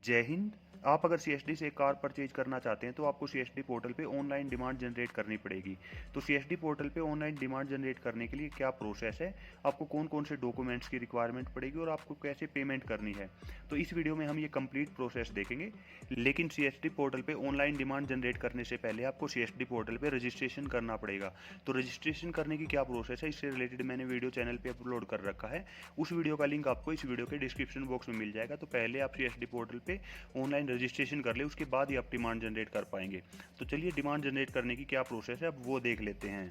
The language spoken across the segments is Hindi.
जय हिंद। आप अगर सीएसडी से कार परचेज करना चाहते हैं तो आपको सीएसडी पोर्टल पे ऑनलाइन डिमांड जनरेट करनी पड़ेगी। तो सीएसडी पोर्टल पे ऑनलाइन डिमांड जनरेट करने के लिए क्या प्रोसेस है, आपको कौन कौन से डॉक्यूमेंट्स की रिक्वायरमेंट पड़ेगी और आपको कैसे पेमेंट करनी है, तो इस वीडियो में हम ये कंप्लीट प्रोसेस देखेंगे। लेकिन सीएसडी पोर्टल पे ऑनलाइन डिमांड जनरेट करने से पहले आपको सीएसडी पोर्टल पे रजिस्ट्रेशन करना पड़ेगा। तो रजिस्ट्रेशन करने की क्या प्रोसेस है, इससे रिलेटेड मैंने वीडियो चैनल पे अपलोड कर रखा है। उस वीडियो का लिंक आपको इस वीडियो के डिस्क्रिप्शन बॉक्स में मिल जाएगा। तो पहले आप सीएसडी पोर्टल पे ऑनलाइन रजिस्ट्रेशन कर ले, उसके बाद ही आप डिमांड जनरेट कर पाएंगे। तो चलिए डिमांड जनरेट करने की क्या प्रोसेस है अब वो देख लेते हैं।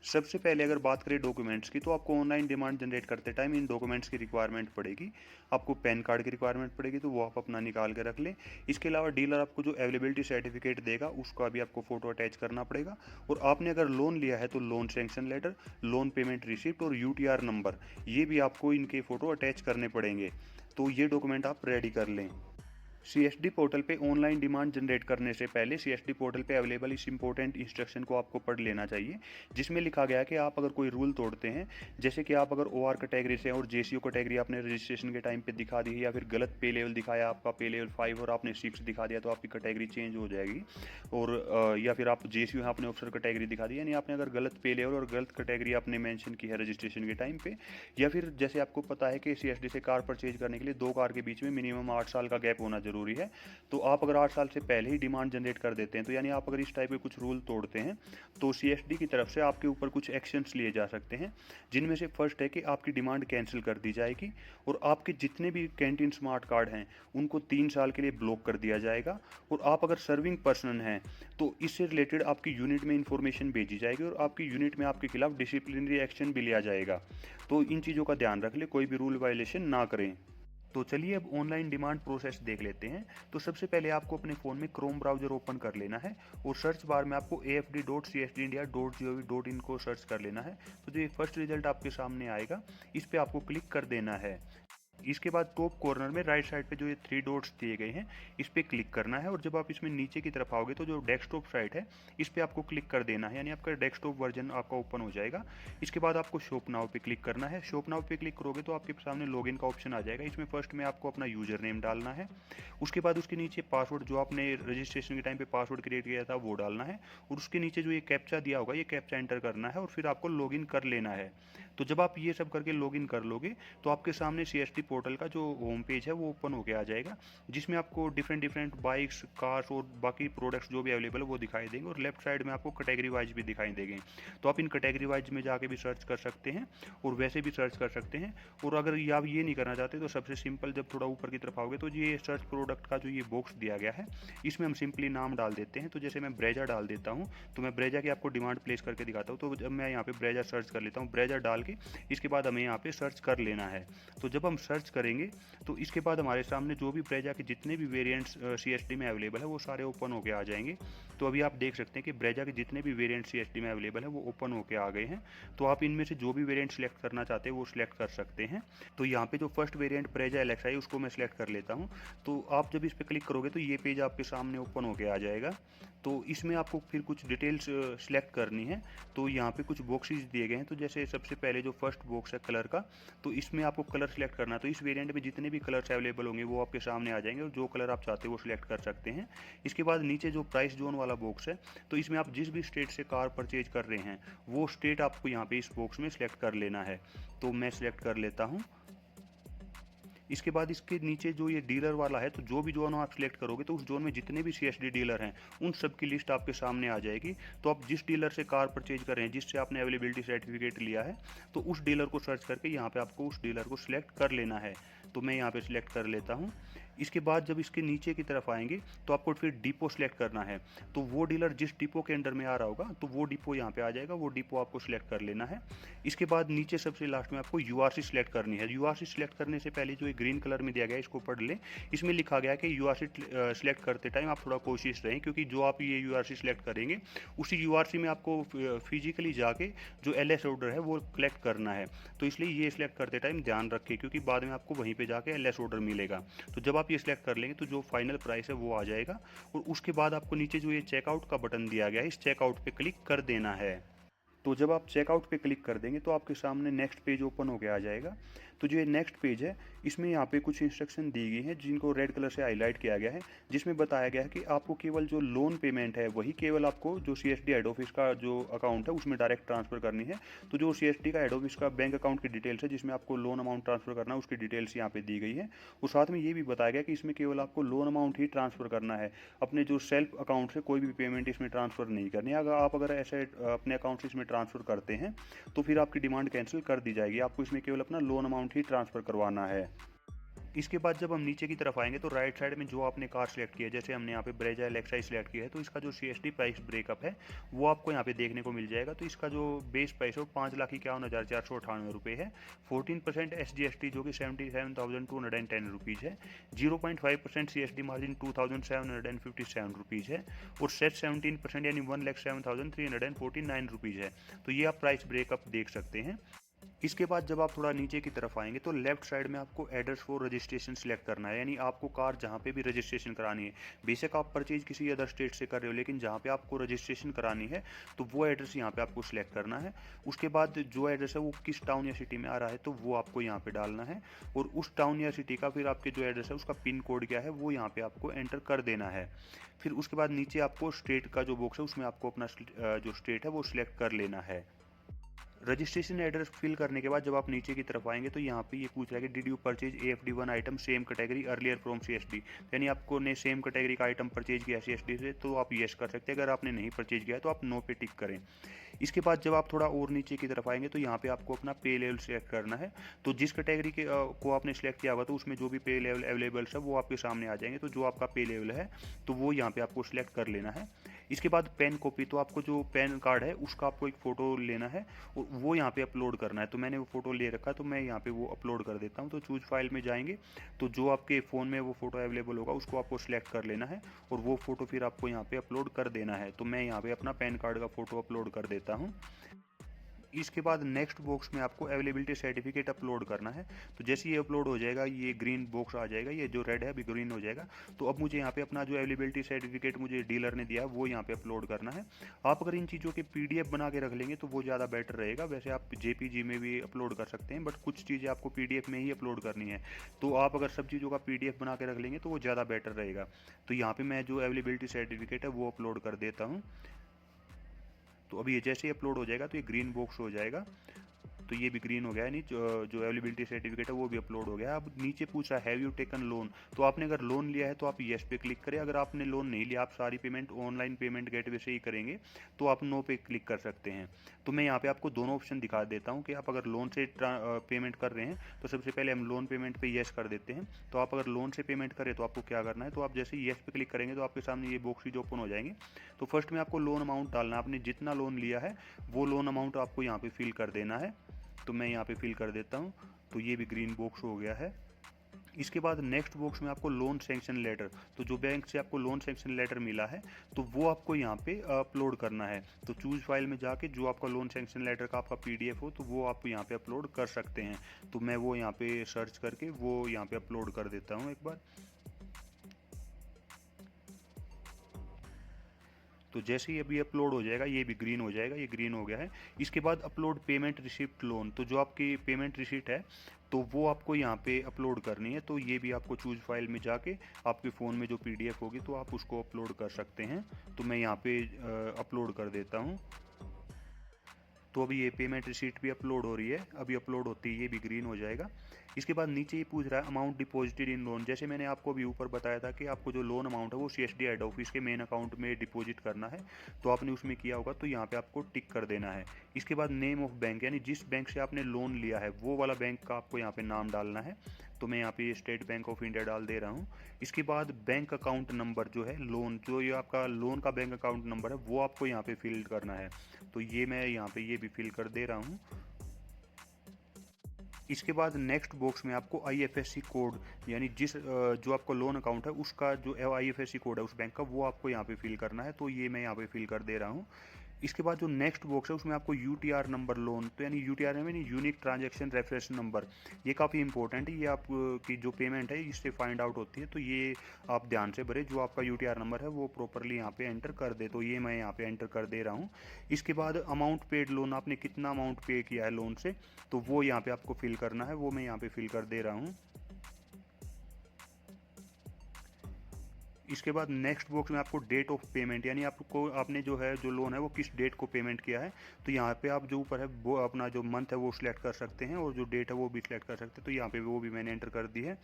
सबसे पहले अगर बात करें डॉक्यूमेंट्स की, तो आपको ऑनलाइन डिमांड जनरेट करते टाइम इन डॉक्यूमेंट्स की रिक्वायरमेंट पड़ेगी। आपको पैन कार्ड की रिक्वायरमेंट पड़ेगी, तो वो आप अपना निकाल के रख लें। इसके अलावा डीलर आपको जो अवेलेबिलिटी सर्टिफिकेट देगा उसका भी आपको फोटो अटैच करना पड़ेगा। और आपने अगर लोन लिया है तो loan sanction letter, loan payment receipt और यूटीआर नंबर, ये भी आपको इनके फ़ोटो अटैच करने पड़ेंगे। तो ये डॉक्यूमेंट आप रेडी कर लें। सीएसडी पोर्टल पे ऑनलाइन डिमांड जनरेट करने से पहले सीएसडी पोर्टल पे अवेलेबल इस इंपॉर्टेंट इंस्ट्रक्शन को आपको पढ़ लेना चाहिए, जिसमें लिखा गया है कि आप अगर कोई रूल तोड़ते हैं, जैसे कि आप अगर ओआर कैटेगरी से और जेसीओ कैटेगरी आपने रजिस्ट्रेशन के टाइम पे दिखा दी है, या फिर गलत पे लेवल दिखाया, आपका पे लेवल 5 और आपने 6 दिखा दिया, तो आपकी कैटेगरी चेंज हो जाएगी। और या फिर आप जेसीओ है, आपने ऑफिसर कैटेगरी दिखा दी, यानी आपने अगर गलत पे लेवल और गलत कैटेगरी आपने मेंशन की है रजिस्ट्रेशन के टाइम पे, या फिर जैसे आपको पता है कि सीएसडी से कार परचेज करने के लिए दो कार के बीच में मिनिमम 8 साल का गैप होना जरूरी है। तो आप अगर 8 साल से पहले ही डिमांड जनरेट कर देते हैं, तो यानी आप अगर इस टाइप के कुछ रूल तोड़ते हैं, तो सीएसडी की तरफ से आपके ऊपर कुछ एक्शंस लिए जा सकते हैं, जिनमें से फर्स्ट है कि आपकी डिमांड कैंसिल कर दी जाएगी और आपके जितने भी कैंटीन स्मार्ट कार्ड हैं उनको 3 साल के लिए ब्लॉक कर दिया जाएगा। और आप अगर सर्विंग पर्सन हैं तो इससे रिलेटेड आपकी यूनिट में इंफॉर्मेशन भेजी जाएगी और आपकी यूनिट में आपके खिलाफ डिसिप्लिनरी एक्शन भी लिया जाएगा। तो इन चीज़ों का ध्यान रख ले, कोई भी रूल वायलेशन ना करें। तो चलिए अब ऑनलाइन डिमांड प्रोसेस देख लेते हैं। तो सबसे पहले आपको अपने फ़ोन में क्रोम ब्राउज़र ओपन कर लेना है और सर्च बार में आपको afd.csdindia.gov.in को सर्च कर लेना है। तो जो ये फर्स्ट रिजल्ट आपके सामने आएगा, इस पर आपको क्लिक कर देना है। इसके बाद टॉप कॉर्नर में राइट साइड पे जो ये 3 डॉट्स दिए गए हैं, इस पर क्लिक करना है। और जब आप इसमें नीचे की तरफ आओगे तो जो डेस्कटॉप साइट है, इस पर आपको क्लिक कर देना है, यानी आपका डेस्कटॉप वर्जन आपका ओपन हो जाएगा। इसके बाद आपको शॉप नाउ पे क्लिक करना है। शॉप नाउ पे क्लिक करोगे तो आपके सामने लॉगिन का ऑप्शन आ जाएगा। इसमें फर्स्ट में आपको अपना यूजर नेम डालना है, उसके बाद उसके नीचे पासवर्ड, जो आपने रजिस्ट्रेशन के टाइम पे पासवर्ड क्रिएट किया था वो डालना है, और उसके नीचे जो ये कैप्चा दिया होगा ये कैप्चा एंटर करना है और फिर आपको लॉगिन कर लेना है। तो जब आप ये सब करके लॉगिन कर लोगे तो आपके सामने सीएसडी पोर्टल का जो होम पेज है वो ओपन होके आ जाएगा, जिसमें आपको डिफरेंट बाइक्स, कार्स और बाकी प्रोडक्ट्स जो भी अवेलेबल है वो दिखाई देंगे। और लेफ्ट साइड में आपको कैटेगरी वाइज भी दिखाई देंगे। तो आप इन कैटेगरी वाइज में जाके भी सर्च कर सकते हैं और वैसे भी सर्च कर सकते हैं। और अगर ये आप ये नहीं करना चाहते तो सबसे सिंपल, जब थोड़ा ऊपर की तरफ आओगे तो ये सर्च प्रोडक्ट का जो ये बॉक्स दिया गया है, इसमें हम सिंपली नाम डाल देते हैं। तो जैसे मैं ब्रेजा डाल देता हूँ, तो मैं ब्रेजा की आपको डिमांड प्लेस करके दिखाता हूँ। तो जब मैं यहाँ पे ब्रेजा सर्च कर लेता हूँ, ब्रेजा डाल के इसके बाद हमें यहाँ पे सर्च कर लेना है। तो जब हम सर्च करेंगे तो इसके बाद हमारे सामने जो भी ब्रेजा के जितने भी वेरिएंट्स सीएसडी में अवेलेबल है वो सारे ओपन होके आ जाएंगे। तो अभी आप देख सकते हैं कि ब्रेजा के जितने भी वेरिएंट सीएसडी में अवेलेबल है वो ओपन होके आ गए हैं। तो आप इनमें से जो भी वेरिएंट सेलेक्ट करना चाहते हैं वो सिलेक्ट कर सकते हैं। तो यहाँ पे जो फर्स्ट वेरिएंट ब्रेजा एलेक्सा है उसको मैं सिलेक्ट कर लेता हूँ। तो आप जब इस पर क्लिक करोगे तो ये पेज आपके सामने ओपन होके आ जाएगा। तो इसमें आपको फिर कुछ डिटेल्स सिलेक्ट करनी है। तो यहाँ पे कुछ बॉक्सेस दिए गए हैं। तो जैसे सबसे पहले जो फर्स्ट बॉक्स है कलर का, तो इसमें आपको कलर सिलेक्ट करना है। तो इस वेरिएंट में जितने भी कलर्स अवेलेबल होंगे वो आपके सामने आ जाएंगे और जो कलर आप चाहते हो वो सिलेक्ट कर सकते हैं। इसके बाद नीचे जो प्राइस जोन वाला बॉक्स है, तो इसमें आप जिस भी स्टेट से कार परचेज कर रहे हैं वो स्टेट आपको यहाँ पे इस बॉक्स में सिलेक्ट कर लेना है। तो मैं सिलेक्ट कर लेता हूँ। इसके बाद इसके नीचे जो ये डीलर वाला है, तो जो भी जोन आप सिलेक्ट करोगे तो उस जोन में जितने भी सीएसडी डीलर हैं उन सब की लिस्ट आपके सामने आ जाएगी। तो आप जिस डीलर से कार परचेज कर रहे हैं, जिससे आपने अवेलेबिलिटी सर्टिफिकेट लिया है, तो उस डीलर को सर्च करके यहाँ पे आपको उस डीलर को सिलेक्ट कर लेना है। तो मैं यहाँ पे सिलेक्ट कर लेता हूँ। इसके बाद जब इसके नीचे की तरफ आएंगे तो आपको फिर डिपो सिलेक्ट करना है। तो वो डीलर जिस डिपो के अंडर में आ रहा होगा तो वो डिपो यहाँ पे आ जाएगा, वो डिपो आपको सिलेक्ट कर लेना है। इसके बाद नीचे सबसे लास्ट में आपको यूआरसी सिलेक्ट करनी है। यूआरसी सिलेक्ट करने से पहले जो ग्रीन कलर में दिया गया है इसको पढ़ लें। इसमें लिखा गया है कि यूआरसी सिलेक्ट करते टाइम आप थोड़ा कोशिश रहें, क्योंकि जो आप ये यूआरसी सिलेक्ट करेंगे उसी यूआरसी में आपको फिजिकली जाके जो एलएस ऑर्डर है वो कलेक्ट करना है। तो इसलिए ये सिलेक्ट करते टाइम ध्यान रखें, क्योंकि बाद में आपको वहीं पे जाके एलएस ऑर्डर मिलेगा। तो जब आप ये सिलेक्ट कर लेंगे तो जो फाइनल प्राइस है वो आ जाएगा। और उसके बाद आपको नीचे जो ये चेकआउट का बटन दिया गया है, इस चेकआउट पे क्लिक कर देना है। तो जब आप चेकआउट पे क्लिक कर देंगे तो आपके सामने नेक्स्ट पेज ओपन होके आ जाएगा। तो जो ये नेक्स्ट पेज है, इसमें यहाँ पे कुछ इंस्ट्रक्शन दी गई हैं जिनको रेड कलर से हाईलाइट किया गया है, जिसमें बताया गया है कि आपको केवल जो लोन पेमेंट है वही केवल आपको जो CSD हेड ऑफिस का जो अकाउंट है उसमें डायरेक्ट ट्रांसफ़र करनी है। तो जो CSD का हेड ऑफिस का बैंक अकाउंट की डिटेल्स है जिसमें आपको लोन अमाउंट ट्रांसफ़र करना है, उसकी डिटेल्स यहाँ पे दी गई है। और साथ में ये भी बताया गया कि इसमें केवल आपको लोन अमाउंट ही ट्रांसफ़र करना है, अपने जो सेल्फ अकाउंट से कोई भी पेमेंट इसमें ट्रांसफ़र नहीं करनी है। अगर ऐसे अपने अकाउंट से इसमें ट्रांसफ़र करते हैं तो फिर आपकी डिमांड कैंसिल कर दी जाएगी। आपको इसमें केवल अपना लोन अमाउंट ही ट्रांसफ़र करवाना है। इसके बाद जब हम नीचे की तरफ आएंगे तो राइट साइड में जो आपने कार सेलेक्ट किया है, जैसे हमने यहाँ पे ब्रेजा एलेक्सा सेलेक्ट किया है, तो इसका जो CSD प्राइस ब्रेकअप है वो आपको यहाँ पे देखने को मिल जाएगा। तो इसका जो बेस प्राइस है वो 5,51,498 रुपये है। 14% SGST जो कि 77,210 रुपीज़ है। 0.5% CSD मार्जिन 2,757 रुपीज़ है। और सेट 17% यानी 1,07,349 रुपीज़ है। तो ये आप प्राइस ब्रेकअप देख सकते हैं। इसके बाद जब आप थोड़ा नीचे की तरफ आएंगे तो लेफ्ट साइड में आपको एड्रेस फॉर रजिस्ट्रेशन सिलेक्ट करना है, यानी आपको कार जहाँ पे भी रजिस्ट्रेशन करानी है, बेशक आप परचेज किसी अदर स्टेट से कर रहे हो लेकिन जहाँ पे आपको रजिस्ट्रेशन करानी है तो वो एड्रेस यहाँ पे आपको सिलेक्ट करना है। उसके बाद जो एड्रेस है वो किस टाउन या सिटी में आ रहा है तो वो आपको यहाँ पे डालना है, और उस टाउन या सिटी का फिर आपके जो एड्रेस है उसका पिन कोड क्या है वो यहाँ पे आपको एंटर कर देना है। फिर उसके बाद नीचे आपको स्टेट का जो बॉक्स है उसमें आपको अपना जो स्टेट है वो सिलेक्ट कर लेना है। रजिस्ट्रेशन एड्रेस फिल करने के बाद जब आप नीचे की तरफ आएंगे तो यहाँ पे ये पूछ रहा है कि did you purchase AFD1 item same category earlier from CSD, यानी आपको ने सेम कैटेगरी का आइटम परचेज किया CSD से तो आप येस कर सकते हैं। अगर आपने नहीं परचेज किया तो आप नो पे टिक करें। इसके बाद जब आप थोड़ा और नीचे की तरफ आएंगे तो यहाँ पे आपको अपना पे लेवल सेलेक्ट करना है। तो जिस कैटेगरी के को आपने सेलेक्ट किया होगा तो उसमें जो भी पे लेवल अवेलेबल है वो आपके सामने आ जाएंगे। तो जो आपका पे लेवल है तो वो यहाँ पे आपको सिलेक्ट कर लेना है। इसके बाद पेन कॉपी, तो आपको जो पैन कार्ड है उसका आपको एक फ़ोटो लेना है और वो यहाँ पे अपलोड करना है। तो मैंने वो फ़ोटो ले रखा तो मैं यहाँ पे वो अपलोड कर देता हूँ। तो चूज़ फाइल में जाएंगे तो जो आपके फ़ोन में वो फ़ोटो अवेलेबल होगा उसको आपको सिलेक्ट कर लेना है और वो फ़ोटो फिर आपको यहाँ पे अपलोड कर देना है। तो मैं यहाँ पे अपना पैन कार्ड का फ़ोटो अपलोड कर देता हूँ। इसके बाद नेक्स्ट बॉक्स में आपको अवेलेबिलिटी सर्टिफिकेट अपलोड करना है। तो जैसे ये अपलोड हो जाएगा ये ग्रीन बॉक्स आ जाएगा, ये जो रेड है अभी ग्रीन हो जाएगा। तो अब मुझे यहाँ पे अपना जो अवेलेबिलिटी सर्टिफिकेट मुझे डीलर ने दिया है वो यहाँ पे अपलोड करना है। आप अगर इन चीज़ों के PDF बना के रख लेंगे तो वो ज़्यादा बेटर रहेगा। वैसे आप JPG में भी अपलोड कर सकते हैं बट कुछ चीज़ें आपको PDF में ही अपलोड करनी है। तो आप अगर सब चीज़ों का PDF बना के रख लेंगे तो वो ज़्यादा बेटर रहेगा। तो यहाँ पर मैं जो अवेलेबिलिटी सर्टिफिकेट है वो अपलोड कर देता हूँ। तो अभी ये जैसे ही अपलोड हो जाएगा तो ये ग्रीन बॉक्स हो जाएगा। तो ये भी ग्रीन हो गया है, नहीं जो अवेलेबिलिटी सर्टिफिकेट है वो भी अपलोड हो गया। अब नीचे पूछ रहा है हैव यू टेकन लोन, तो आपने अगर लोन लिया है तो आप येस पे क्लिक करें। अगर आपने लोन नहीं लिया, आप सारी पेमेंट ऑनलाइन पेमेंट गेटवे से ही करेंगे तो आप नो पे क्लिक कर सकते हैं। तो मैं यहाँ पे आपको दोनों ऑप्शन दिखा देता हूँ कि आप अगर लोन से पेमेंट कर रहे हैं तो सबसे पहले हम लोन पेमेंट पे येस कर देते हैं। तो आप अगर लोन से पेमेंट करें तो आपको क्या करना है, तो आप जैसे येस पे क्लिक करेंगे तो आपके सामने ये बॉक्सेज ओपन हो जाएंगे। तो फर्स्ट में आपको लोन अमाउंट डालना है, आपने जितना लोन लिया है वो लोन अमाउंट आपको यहाँ पे फिल कर देना है। तो मैं यहाँ पे फिल कर देता हूँ। तो ये भी ग्रीन बॉक्स हो गया है। इसके बाद नेक्स्ट बॉक्स में आपको लोन सैंक्शन लेटर, तो जो बैंक से आपको लोन सैंक्शन लेटर मिला है तो वो आपको यहाँ पे अपलोड करना है। तो चूज फाइल में जाके जो आपका लोन सैंक्शन लेटर का आपका PDF हो तो वो आप यहाँ पे अपलोड कर सकते हैं। तो मैं वो यहाँ पे सर्च करके वो यहाँ पे अपलोड कर देता हूँ एक बार। तो जैसे ही अभी अपलोड हो जाएगा ये भी ग्रीन हो जाएगा, ये ग्रीन हो गया है। इसके बाद अपलोड पेमेंट रिसिप्ट लोन, तो जो आपकी पेमेंट रिसिप्ट है तो वो आपको यहाँ पे अपलोड करनी है। तो ये भी आपको चूज फाइल में जाके आपके फ़ोन में जो PDF होगी तो आप उसको अपलोड कर सकते हैं। तो मैं यहाँ पे अपलोड कर देता हूँ। तो अभी ये पेमेंट रिसीट भी अपलोड हो रही है, अभी अपलोड होती है ये भी ग्रीन हो जाएगा। इसके बाद नीचे ये पूछ रहा है अमाउंट डिपॉजिटेड इन लोन। जैसे मैंने आपको अभी ऊपर बताया था कि आपको जो लोन अमाउंट है वो CSD हेड ऑफिस के मेन अकाउंट में डिपॉजिट करना है। तो आपने उसमें किया होगा तो यहाँ पे आपको टिक कर देना है। इसके बाद नेम ऑफ बैंक, यानी जिस बैंक से आपने लोन लिया है वो वाला बैंक का आपको यहाँ पे नाम डालना है। तो मैं यहाँ पे स्टेट बैंक ऑफ इंडिया डाल दे रहा हूँ। इसके बाद बैंक अकाउंट नंबर जो है लोन, जो ये आपका लोन का बैंक अकाउंट नंबर है वो आपको यहाँ पे फिल करना है। तो ये मैं यहाँ पे ये भी फिल कर दे रहा हूँ। इसके बाद नेक्स्ट बॉक्स में आपको IFSC कोड, यानी जिस जो आपका लोन अकाउंट है उसका जो IFSC कोड है उस बैंक का वो आपको यहाँ पे फिल करना है। तो ये मैं यहाँ पे फिल कर दे रहा हूँ। इसके बाद जो नेक्स्ट बॉक्स है उसमें आपको यूटीआर नंबर लोन, तो यानी यूटीआर में यूनिक ट्रांजैक्शन रेफरेंस नंबर, ये काफ़ी इंपॉर्टेंट है। ये आपकी जो पेमेंट है इससे फाइंड आउट होती है, तो ये आप ध्यान से भरे। जो आपका यूटीआर नंबर है वो प्रॉपरली यहाँ पे एंटर कर दे, तो ये मैं यहाँ पे एंटर कर दे रहा हूँ। इसके बाद अमाउंट पेड लोन, आपने कितना अमाउंट पे किया है लोन से, तो वो यहाँ पे आपको फिल करना है, वो मैं यहाँ पे फिल कर दे रहा हूँ। इसके बाद नेक्स्ट बॉक्स में आपको डेट ऑफ पेमेंट, यानी आपको आपने जो है जो लोन है वो किस डेट को पेमेंट किया है, तो यहाँ पे आप जो ऊपर है वो अपना जो मंथ है वो सिलेक्ट कर सकते हैं और जो डेट है वो भी सिलेक्ट कर सकते हैं, तो यहाँ पे वो भी मैंने एंटर कर दी है।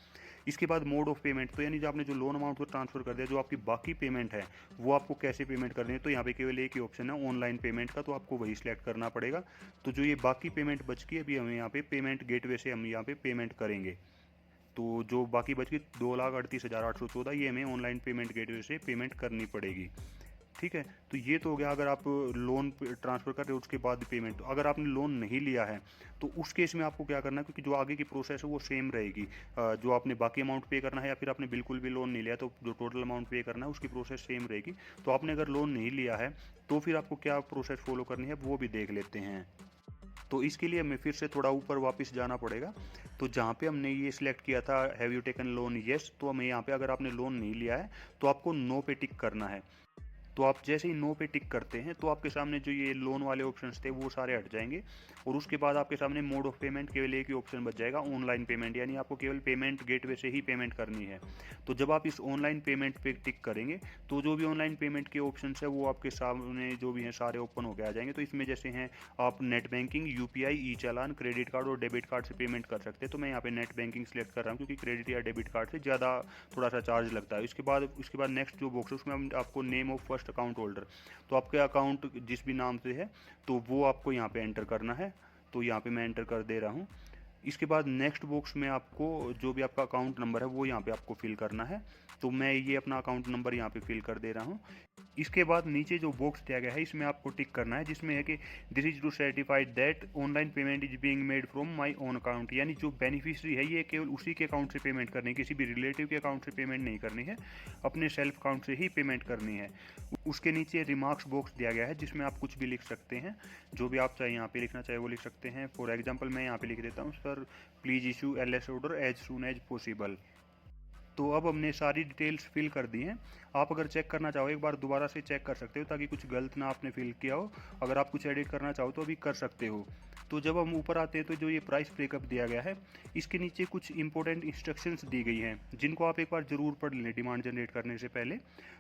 इसके बाद मोड ऑफ पेमेंट, तो यानी जो आपने जो लोन अमाउंट को ट्रांसफर कर दिया, जो आपकी बाकी पेमेंट है वो आपको कैसे पेमेंट करनी है, तो यहाँ पे केवल एक ही ऑप्शन है ऑनलाइन पेमेंट का, तो आपको वही सिलेक्ट करना पड़ेगा। तो जो ये बाकी पेमेंट बच की अभी हमें यहाँ पे पेमेंट गेटवे से हम यहाँ पे पेमेंट करेंगे, तो जो बाकी बच गई 2,38,814, ये हमें ऑनलाइन पेमेंट गेटवे से पेमेंट करनी पड़ेगी। ठीक है, तो ये तो हो गया अगर आप लोन ट्रांसफ़र कर रहे हो उसके बाद पेमेंट। अगर आपने लोन नहीं लिया है तो उस केस में आपको क्या करना है, क्योंकि जो आगे की प्रोसेस है वो सेम रहेगी। जो आपने बाकी अमाउंट पे करना है या फिर आपने बिल्कुल भी लोन नहीं लिया तो जो टोटल अमाउंट पे करना है उसकी प्रोसेस सेम रहेगी। तो आपने अगर लोन नहीं लिया है तो फिर आपको क्या प्रोसेस फॉलो करनी है वो भी देख लेते हैं। तो इसके लिए हमें फिर से थोड़ा ऊपर वापस जाना पड़ेगा। तो जहाँ पे हमने ये सिलेक्ट किया था have you taken loan, yes, तो हमें यहाँ पे अगर आपने लोन नहीं लिया है तो आपको नो पे टिक करना है। तो आप जैसे ही नो पे टिक करते हैं तो आपके सामने जो ये लोन वाले ऑप्शंस थे वो सारे हट जाएंगे और उसके बाद आपके सामने मोड ऑफ पेमेंट केवल एक ही ऑप्शन बच जाएगा, ऑनलाइन पेमेंट, यानी आपको केवल पेमेंट गेटवे से ही पेमेंट करनी है। तो जब आप इस ऑनलाइन पेमेंट पे टिक करेंगे तो जो भी ऑनलाइन पेमेंट के ऑप्शंस है वो आपके सामने जो भी हैं सारे ओपन होकर आ जाएंगे। तो इसमें जैसे हैं आप नेट बैंकिंग, यूपीआई, ई चालान, क्रेडिट कार्ड और डेबिट कार्ड से पेमेंट कर सकते हैं। तो मैं यहाँ पे नेट बैंकिंग सेलेक्ट कर रहा हूँ क्योंकि क्रेडिट या डेबिट कार्ड से ज़्यादा थोड़ा सा चार्ज लगता है। उसके बाद नेक्स्ट जो बॉक्स है उसमें हम आपको name of first account holder, तो आपके अकाउंट जिस भी नाम से है तो वो आपको यहाँ पे एंटर करना है, तो यहाँ पे मैं एंटर कर दे रहा हूँ। इसके बाद नेक्स्ट बॉक्स में आपको जो भी आपका अकाउंट नंबर है वो यहाँ पे आपको फिल करना है, तो मैं ये अपना अकाउंट नंबर यहाँ पे फिल कर दे रहा हूँ। इसके बाद नीचे जो बॉक्स दिया गया है इसमें आपको टिक करना है जिसमें है कि this is to certified that online payment is being made from my own account, यानी जो बेनिफिशियरी है ये केवल उसी के अकाउंट से पेमेंट करनी है, किसी भी रिलेटिव के अकाउंट से पेमेंट नहीं करनी है, अपने सेल्फ अकाउंट से ही पेमेंट करनी है। उसके नीचे रिमार्क्स बॉक्स दिया गया है जिसमें आप कुछ भी लिख सकते हैं, जो भी आप चाहे यहाँ पे लिखना चाहे वो लिख सकते हैं। फॉर एग्जाम्पल मैं यहाँ पे लिख देता हूँ, sir please issue LS order as soon as possible. तो अब हमने सारी डिटेल्स फिल कर दी हैं। आप अगर चेक करना चाहो एक बार दोबारा से चेक कर सकते हो ताकि कुछ गलत ना आपने फिल किया हो। अगर आप कुछ एडिट करना चाहो तो अभी कर सकते हो। तो जब हम ऊपर आते हैं तो जो ये प्राइस ब्रेकअप दिया गया है इसके नीचे कुछ इंपॉर्टेंट इंस्ट्रक्शंस दी गई हैं जिनको आप एक बार ज़रूर पढ़ लें डिमांड जनरेट करने से पहले।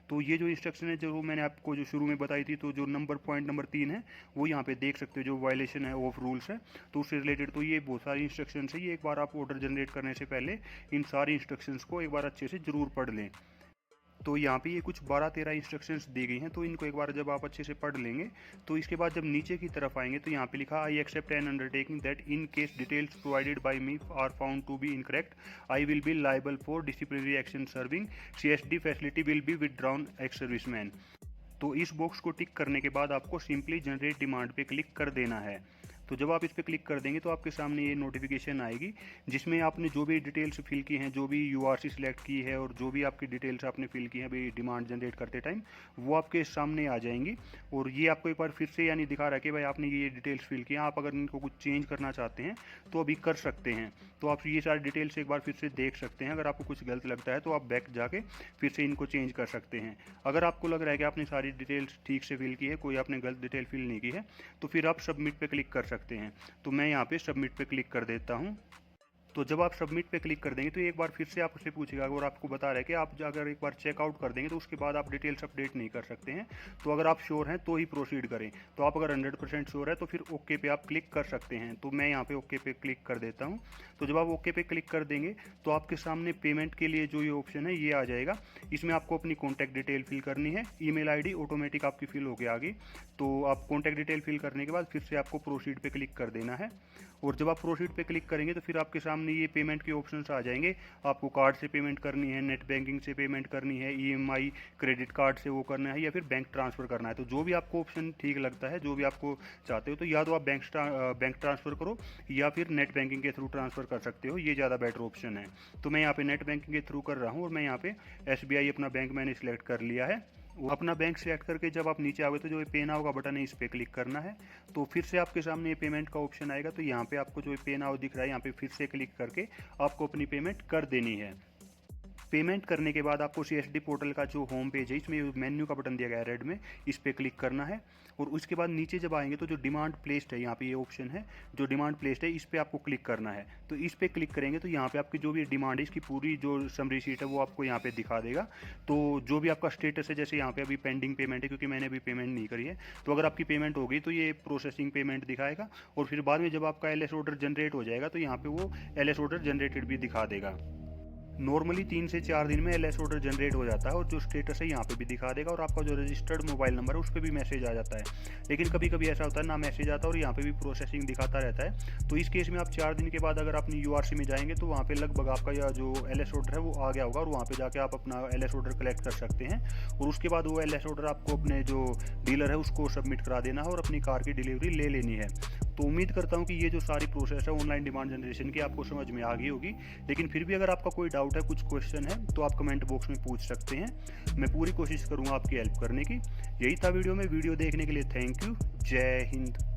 तो ये जो इंस्ट्रक्शन है जो मैंने आपको जो शुरू में बताई थी, तो जो पॉइंट नंबर 3 है वो यहाँ पे देख सकते हो, जो वायलेशन है ऑफ रूल्स है तो उससे रिलेटेड तो ये बहुत सारी इंस्ट्रक्शन है। ये एक बार आप ऑर्डर जनरेट करने से पहले इन सारी इंस्ट्रक्शंस को एक बार अच्छे से ज़रूर पढ़ लें। तो यहाँ पे ये कुछ 12-13 इंस्ट्रक्शंस दी गई हैं, तो इनको एक बार जब आप अच्छे से पढ़ लेंगे तो इसके बाद जब नीचे की तरफ आएंगे तो यहाँ पे लिखा I accept an undertaking that in case details provided by me are found to be incorrect I will be liable for disciplinary action serving CSD facility will be withdrawn ex serviceman. तो इस बॉक्स को टिक करने के बाद आपको सिंपली जनरेट डिमांड पे क्लिक कर देना है। तो जब आप इस पर क्लिक कर देंगे तो आपके सामने ये नोटिफिकेशन आएगी जिसमें आपने जो भी डिटेल्स फिल की हैं, जो भी यूआरसी सिलेक्ट की है और जो भी आपकी डिटेल्स आपने फिल की हैं अभी डिमांड जनरेट करते टाइम, वो आपके सामने आ जाएंगी। और ये आपको एक बार फिर से यानी दिखा रहा है कि भाई आपने ये डिटेल्स फिल की हैं, आप अगर इनको कुछ चेंज करना चाहते हैं तो अभी कर सकते हैं। तो आप ये सारी डिटेल्स एक बार फिर से देख सकते हैं। अगर आपको कुछ गलत लगता है तो आप बैक जाके फिर से इनको चेंज कर सकते हैं। अगर आपको लग रहा है कि आपने सारी डिटेल्स ठीक से फिल की है, कोई आपने गलत डिटेल फिल नहीं की है, तो फिर आप सबमिट पे क्लिक कर सकते हैं। तो मैं यहाँ पे सबमिट पे क्लिक कर देता हूँ। तो जब आप सबमिट पे क्लिक कर देंगे तो एक बार फिर से आपसे पूछेगा और आपको बता रहा है कि आप अगर एक बार चेकआउट कर देंगे तो उसके बाद आप डिटेल्स अपडेट नहीं कर सकते हैं। तो अगर आप श्योर हैं तो ही प्रोसीड करें। तो आप अगर 100% श्योर है तो फिर ओके पे आप क्लिक कर सकते हैं। तो मैं यहाँ पे ओके पे क्लिक कर देता हूँ। तो जब आप ओके पे क्लिक कर देंगे तो आपके सामने पेमेंट के लिए जो ये ऑप्शन है ये आ जाएगा। इसमें आपको अपनी कॉन्टैक्ट डिटेल फिल करनी है, ईमेल आईडी ऑटोमेटिक आपकी फिल होकर आ गई। तो आप कॉन्टैक्ट डिटेल फिल करने के बाद फिर से आपको प्रोसीड पे क्लिक कर देना है। और जब आप प्रोसीड पे क्लिक करेंगे तो फिर आपके सामने ये पेमेंट के ऑप्शंस आ जाएंगे। आपको कार्ड से पेमेंट करनी है, नेट बैंकिंग से पेमेंट करनी है, ईएमआई क्रेडिट कार्ड से वो करना है या फिर बैंक ट्रांसफ़र करना है। तो जो भी आपको ऑप्शन ठीक लगता है, जो भी आपको चाहते हो, तो या तो आप बैंक ट्रांसफ़र करो या फिर नेट बैंकिंग के थ्रू ट्रांसफ़र कर सकते हो, ये ज़्यादा बेटर ऑप्शन है। तो मैं यहाँ पे नेट बैंकिंग के थ्रू कर रहा हूँ और मैं यहाँ पे एसबीआई अपना बैंक मैंने सिलेक्ट कर लिया है। वो अपना बैंक सेलेक्ट करके जब आप नीचे आओगे तो जो पे नाउ का बटन है इस पर क्लिक करना है। तो फिर से आपके सामने ये पेमेंट का ऑप्शन आएगा, तो यहाँ पे आपको जो पे नाउ दिख रहा है यहाँ पे फिर से क्लिक करके आपको अपनी पेमेंट कर देनी है। पेमेंट करने के बाद आपको CSD पोर्टल का जो होम पेज है इसमें मेन्यू का बटन दिया गया है रेड में, इस पर क्लिक करना है। और उसके बाद नीचे जब आएंगे तो जो डिमांड प्लेस्ड है यहाँ पे ये ऑप्शन है, जो डिमांड प्लेस्ड है इस पर आपको क्लिक करना है। तो इस पर क्लिक करेंगे तो यहाँ पे आपकी जो भी डिमांड है इसकी पूरी जो समरी शीट है वो आपको यहाँ पे दिखा देगा। तो जो भी आपका स्टेटस है, जैसे यहाँ पे अभी पेंडिंग पेमेंट है क्योंकि मैंने अभी पेमेंट नहीं करी है, तो अगर आपकी पेमेंट हो गई तो ये प्रोसेसिंग पेमेंट दिखाएगा। और फिर बाद में जब आपका LS ऑर्डर जनरेट हो जाएगा तो यहाँ पे वो LS ऑर्डर जनरेटेड भी दिखा देगा। नॉर्मली 3 से 4 दिन में LS ऑर्डर जनरेट हो जाता है और जो स्टेटस है यहाँ पे भी दिखा देगा और आपका जो रजिस्टर्ड मोबाइल नंबर है उस पर भी मैसेज आ जाता है। लेकिन कभी कभी ऐसा होता है ना मैसेज आता है और यहाँ पे भी प्रोसेसिंग दिखाता रहता है। तो इस केस में आप 4 दिन के बाद अगर अपनी URC में जाएंगे तो वहाँ पे लगभग आपका यह जो LS ऑर्डर है वो आ गया होगा और वहाँ पे जाके आप अपना LS ऑर्डर कलेक्ट कर सकते हैं। और उसके बाद वो LS ऑर्डर आपको अपने जो डीलर है उसको सबमिट करा देना है और अपनी कार की डिलीवरी ले लेनी है। तो उम्मीद करता हूँ कि ये जो सारी प्रोसेस है ऑनलाइन डिमांड जनरेशन की आपको समझ में आ गई होगी। लेकिन फिर भी अगर आपका कोई डाउट है, कुछ क्वेश्चन है, तो आप कमेंट बॉक्स में पूछ सकते हैं। मैं पूरी कोशिश करूँगा आपकी हेल्प करने की। यही था वीडियो में। वीडियो देखने के लिए थैंक यू। जय हिंद।